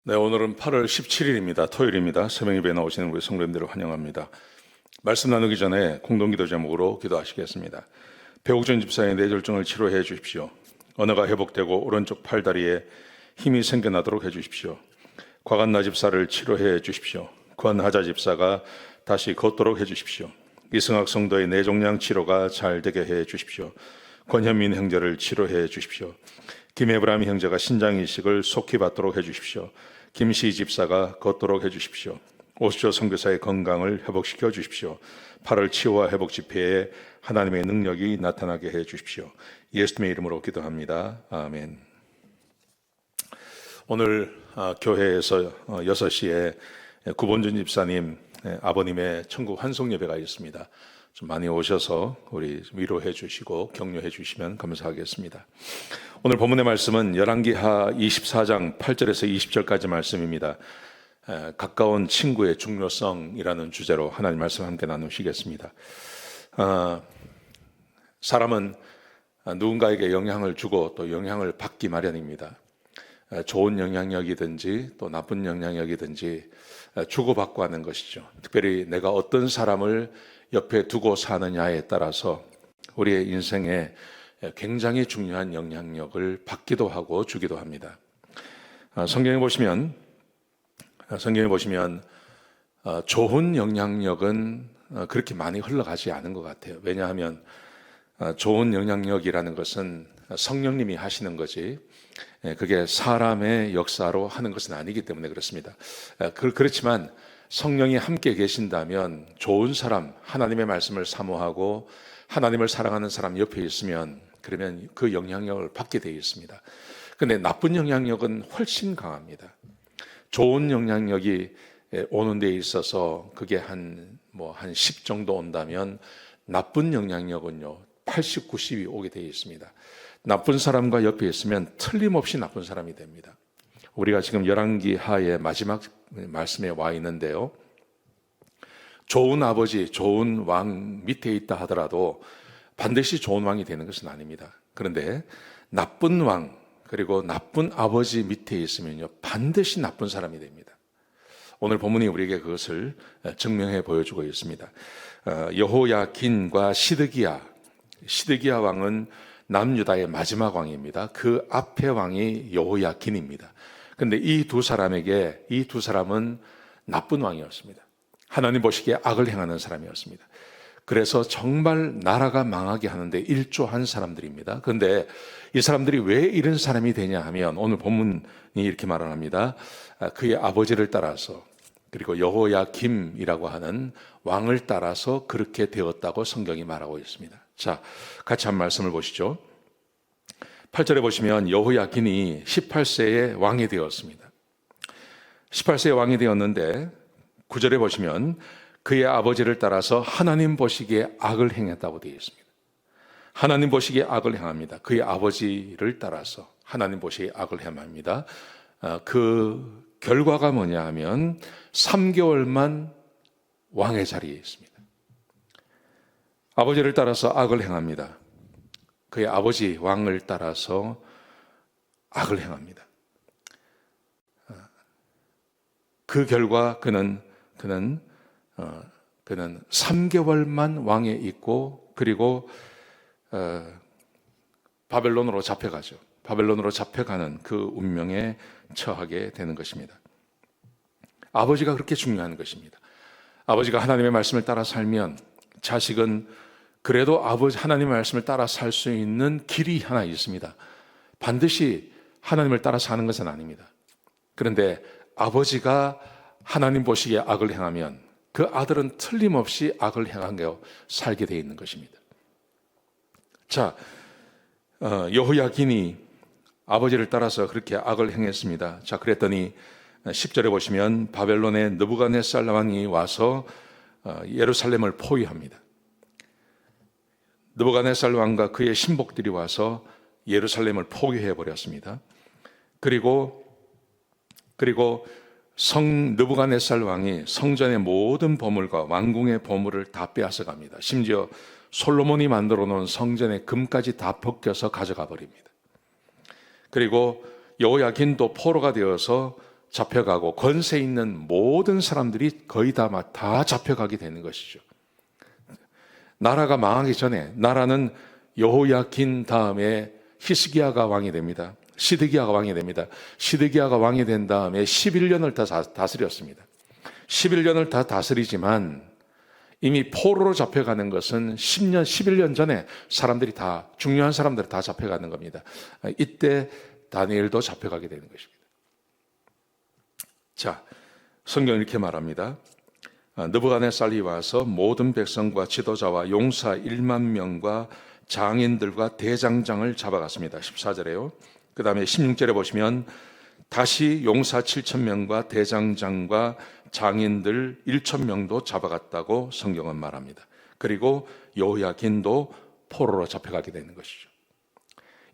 네, 오늘은 8월 17일입니다. 토요일입니다. 새벽예배에 나오시는 우리 성도님들을 환영합니다. 말씀 나누기 전에 공동기도 제목으로 기도하시겠습니다. 배옥전 집사의 뇌졸중을 치료해 주십시오. 언어가 회복되고 오른쪽 팔다리에 힘이 생겨나도록 해 주십시오. 과간나 집사를 치료해 주십시오. 권하자 집사가 다시 걷도록 해 주십시오. 이승학 성도의 뇌종양 치료가 잘 되게 해 주십시오. 권현민 형제를 치료해 주십시오. 김에브람 형제가 신장 이식을 속히 받도록 해 주십시오. 김시 집사가 걷도록 해 주십시오. 오수조 선교사의 건강을 회복시켜 주십시오. 8월 치유와 회복 집회에 하나님의 능력이 나타나게 해 주십시오. 예수님의 이름으로 기도합니다. 아멘. 오늘 교회에서 6시에 구본준 집사님 아버님의 천국 환송 예배가 있습니다. 좀 많이 오셔서 우리 위로해 주시고 격려해 주시면 감사하겠습니다. 오늘 본문의 말씀은 열왕기하 24장 8절에서 20절까지 말씀입니다. 가까운 친구의 중요성이라는 주제로 하나님 말씀 함께 나누시겠습니다. 사람은 누군가에게 영향을 주고 또 영향을 받기 마련입니다. 좋은 영향력이든지 또 나쁜 영향력이든지 주고받고 하는 것이죠. 특별히 내가 어떤 사람을 옆에 두고 사느냐에 따라서 우리의 인생에 굉장히 중요한 영향력을 받기도 하고 주기도 합니다. 성경에 보시면 좋은 영향력은 그렇게 많이 흘러가지 않은 것 같아요. 왜냐하면 좋은 영향력이라는 것은 성령님이 하시는 거지 그게 사람의 역사로 하는 것은 아니기 때문에 그렇습니다. 그렇지만 성령이 함께 계신다면 좋은 사람, 하나님의 말씀을 사모하고 하나님을 사랑하는 사람 옆에 있으면 그러면 그 영향력을 받게 되어 있습니다. 그런데 나쁜 영향력은 훨씬 강합니다. 좋은 영향력이 오는 데 있어서 그게 한 10 정도 온다면 나쁜 영향력은요 80, 90이 오게 되어 있습니다. 나쁜 사람과 옆에 있으면 틀림없이 나쁜 사람이 됩니다. 우리가 지금 열왕기하의 마지막 말씀에 와 있는데요. 좋은 아버지, 좋은 왕 밑에 있다 하더라도 반드시 좋은 왕이 되는 것은 아닙니다. 그런데 나쁜 왕 그리고 나쁜 아버지 밑에 있으면요 반드시 나쁜 사람이 됩니다. 오늘 본문이 우리에게 그것을 증명해 보여주고 있습니다. 여호야긴과 시드기야 왕은 남유다의 마지막 왕입니다. 그 앞의 왕이 여호야긴입니다. 그런데 이 두 사람은 나쁜 왕이었습니다. 하나님 보시기에 악을 행하는 사람이었습니다. 그래서 정말 나라가 망하게 하는데 일조한 사람들입니다. 그런데 이 사람들이 왜 이런 사람이 되냐 하면 오늘 본문이 이렇게 말을 합니다. 그의 아버지를 따라서 그리고 여호야김이라고 하는 왕을 따라서 그렇게 되었다고 성경이 말하고 있습니다. 자, 같이 한 말씀을 보시죠. 8절에 보시면 여호야긴이 18세에 왕이 되었습니다. 18세에 왕이 되었는데 9절에 보시면 그의 아버지를 따라서 하나님 보시기에 악을 행했다고 되어 있습니다. 하나님 보시기에 악을 행합니다. 그의 아버지를 따라서 하나님 보시기에 악을 행합니다. 그 결과가 뭐냐 하면 3개월만 왕의 자리에 있습니다. 아버지를 따라서 악을 행합니다. 그의 아버지 왕을 따라서 악을 행합니다. 그 결과 그는 3개월만 왕에 있고 그리고 바벨론으로 잡혀가죠. 바벨론으로 잡혀가는 그 운명에 처하게 되는 것입니다. 아버지가 그렇게 중요한 것입니다. 아버지가 하나님의 말씀을 따라 살면 자식은 그래도 아버지 하나님의 말씀을 따라 살 수 있는 길이 하나 있습니다. 반드시 하나님을 따라 사는 것은 아닙니다. 그런데 아버지가 하나님 보시기에 악을 행하면 그 아들은 틀림없이 악을 행하며 살게 되어 있는 것입니다. 자, 여호야긴이 아버지를 따라서 그렇게 악을 행했습니다. 자, 그랬더니 10절에 보시면 바벨론의 느부갓네살 왕이 와서 예루살렘을 포위합니다. 느부갓네살 왕과 그의 신복들이 와서 예루살렘을 포위해 버렸습니다. 그리고 느부갓네살 왕이 성전의 모든 보물과 왕궁의 보물을 다 빼앗아 갑니다. 심지어 솔로몬이 만들어 놓은 성전의 금까지 다 벗겨서 가져가 버립니다. 그리고 여호야긴도 포로가 되어서 잡혀가고 권세 있는 모든 사람들이 거의 다 잡혀가게 되는 것이죠. 나라가 망하기 전에 나라는 여호야긴 다음에 히스기야가 왕이 됩니다. 시드기야가 왕이 됩니다. 시드기야가 왕이 된 다음에 11년을 다 다스렸습니다. 11년을 다 다스리지만 이미 포로로 잡혀가는 것은 10년, 11년 전에 사람들이 다, 중요한 사람들이 다 잡혀가는 겁니다. 이때 다니엘도 잡혀가게 되는 것입니다. 자, 성경은 이렇게 말합니다. 느부갓네살이 와서 모든 백성과 지도자와 용사 1만 명과 장인들과 대장장을 잡아갔습니다. 14절에요. 그 다음에 16절에 보시면 다시 용사 7,000명과 대장장과 장인들 1,000명도 잡아갔다고 성경은 말합니다. 그리고 여호야긴도 포로로 잡혀가게 되는 것이죠.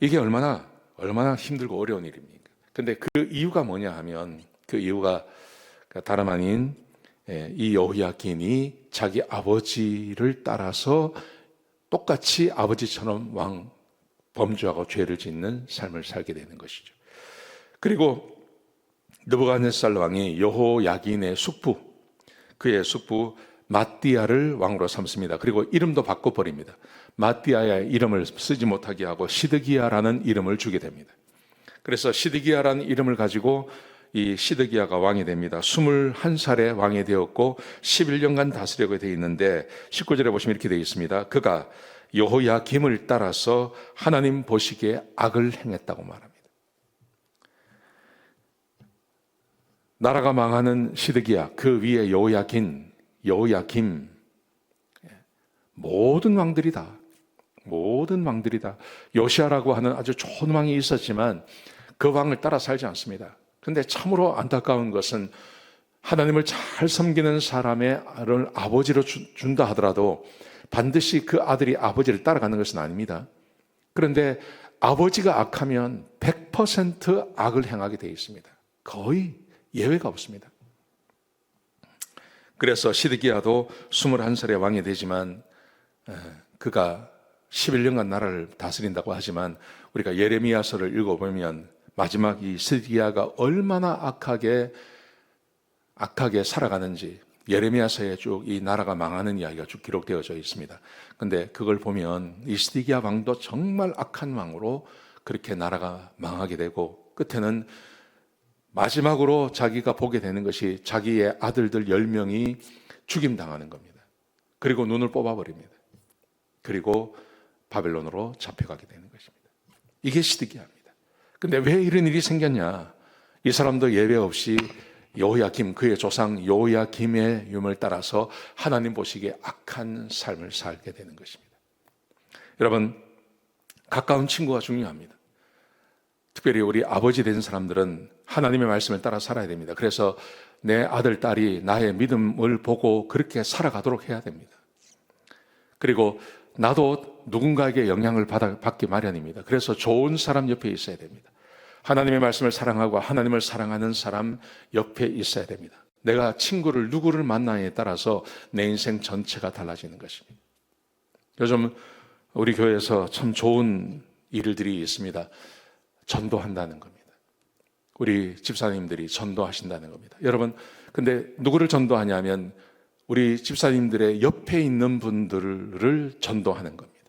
이게 얼마나 힘들고 어려운 일입니까? 근데 그 이유가 뭐냐 하면 그 이유가 다름 아닌 이 여호야긴이 자기 아버지를 따라서 똑같이 아버지처럼 범죄하고 죄를 짓는 삶을 살게 되는 것이죠. 그리고 느부갓네살 왕이 여호야긴의 숙부, 그의 숙부 마띠아를 왕으로 삼습니다. 그리고 이름도 바꿔버립니다. 마띠아의 이름을 쓰지 못하게 하고 시드기야라는 이름을 주게 됩니다. 그래서 시드기야라는 이름을 가지고 이 시드기야가 왕이 됩니다. 21살에 왕이 되었고 11년간 다스리게 되어 있는데 19절에 보시면 이렇게 되어 있습니다. 그가 여호야김을 따라서 하나님 보시기에 악을 행했다고 말합니다. 나라가 망하는 시드기야, 그 위에 여호야김, 모든 왕들이 다 요시아라고 하는 아주 좋은 왕이 있었지만 그 왕을 따라 살지 않습니다. 그런데 참으로 안타까운 것은 하나님을 잘 섬기는 사람의 아버지로 준다 하더라도 반드시 그 아들이 아버지를 따라가는 것은 아닙니다. 그런데 아버지가 악하면 100% 악을 행하게 되어 있습니다. 거의 예외가 없습니다. 그래서 시드기야도 21살에 왕이 되지만 그가 11년간 나라를 다스린다고 하지만 우리가 예레미야서를 읽어보면 마지막 이 시드기야가 얼마나 악하게 살아가는지 예레미야서에 쭉 이 나라가 망하는 이야기가 쭉 기록되어져 있습니다. 그런데 그걸 보면 이 시드기야 왕도 정말 악한 왕으로 그렇게 나라가 망하게 되고 끝에는 마지막으로 자기가 보게 되는 것이 자기의 아들들 10명이 죽임당하는 겁니다. 그리고 눈을 뽑아버립니다. 그리고 바벨론으로 잡혀가게 되는 것입니다. 이게 시드기야입니다. 근데 왜 이런 일이 생겼냐? 이 사람도 예외 없이 여호야김, 그의 조상 여호야김의 율을 따라서 하나님 보시기에 악한 삶을 살게 되는 것입니다. 여러분, 가까운 친구가 중요합니다. 특별히 우리 아버지 된 사람들은 하나님의 말씀을 따라 살아야 됩니다. 그래서 내 아들, 딸이 나의 믿음을 보고 그렇게 살아가도록 해야 됩니다. 그리고 나도 누군가에게 영향을 받기 마련입니다. 그래서 좋은 사람 옆에 있어야 됩니다. 하나님의 말씀을 사랑하고 하나님을 사랑하는 사람 옆에 있어야 됩니다. 내가 친구를 누구를 만나냐에 따라서 내 인생 전체가 달라지는 것입니다. 요즘 우리 교회에서 참 좋은 일들이 있습니다. 전도한다는 겁니다. 우리 집사님들이 전도하신다는 겁니다. 여러분, 근데 누구를 전도하냐면 우리 집사님들의 옆에 있는 분들을 전도하는 겁니다.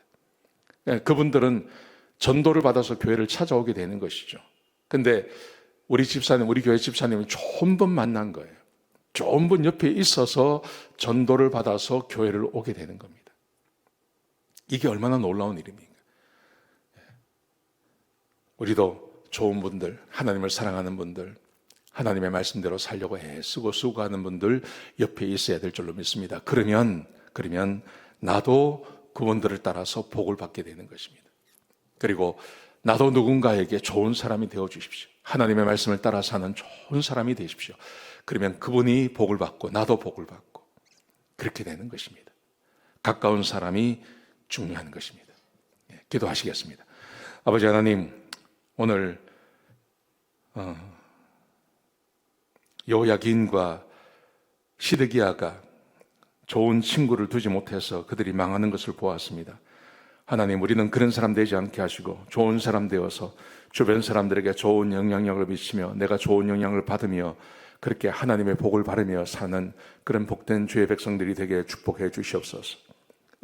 그분들은 전도를 받아서 교회를 찾아오게 되는 것이죠. 근데 우리 집사님, 우리 교회 집사님은 좋은 분 만난 거예요. 좋은 분 옆에 있어서 전도를 받아서 교회를 오게 되는 겁니다. 이게 얼마나 놀라운 일입니까? 우리도 좋은 분들, 하나님을 사랑하는 분들, 하나님의 말씀대로 살려고 애쓰고 수고하는 분들 옆에 있어야 될 줄로 믿습니다. 그러면 나도 그분들을 따라서 복을 받게 되는 것입니다. 그리고 나도 누군가에게 좋은 사람이 되어 주십시오. 하나님의 말씀을 따라 사는 좋은 사람이 되십시오. 그러면 그분이 복을 받고 나도 복을 받고 그렇게 되는 것입니다. 가까운 사람이 중요한 것입니다. 기도하시겠습니다. 아버지 하나님, 오늘 여호야긴과 시드기야가 좋은 친구를 두지 못해서 그들이 망하는 것을 보았습니다. 하나님, 우리는 그런 사람 되지 않게 하시고 좋은 사람 되어서 주변 사람들에게 좋은 영향력을 미치며 내가 좋은 영향을 받으며 그렇게 하나님의 복을 바르며 사는 그런 복된 주의 백성들이 되게 축복해 주시옵소서.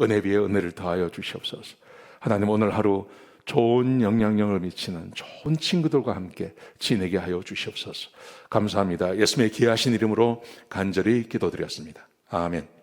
은혜 위에 은혜를 더하여 주시옵소서. 하나님, 오늘 하루 좋은 영향력을 미치는 좋은 친구들과 함께 지내게 하여 주시옵소서. 감사합니다. 예수님의 귀하신 이름으로 간절히 기도드렸습니다. 아멘.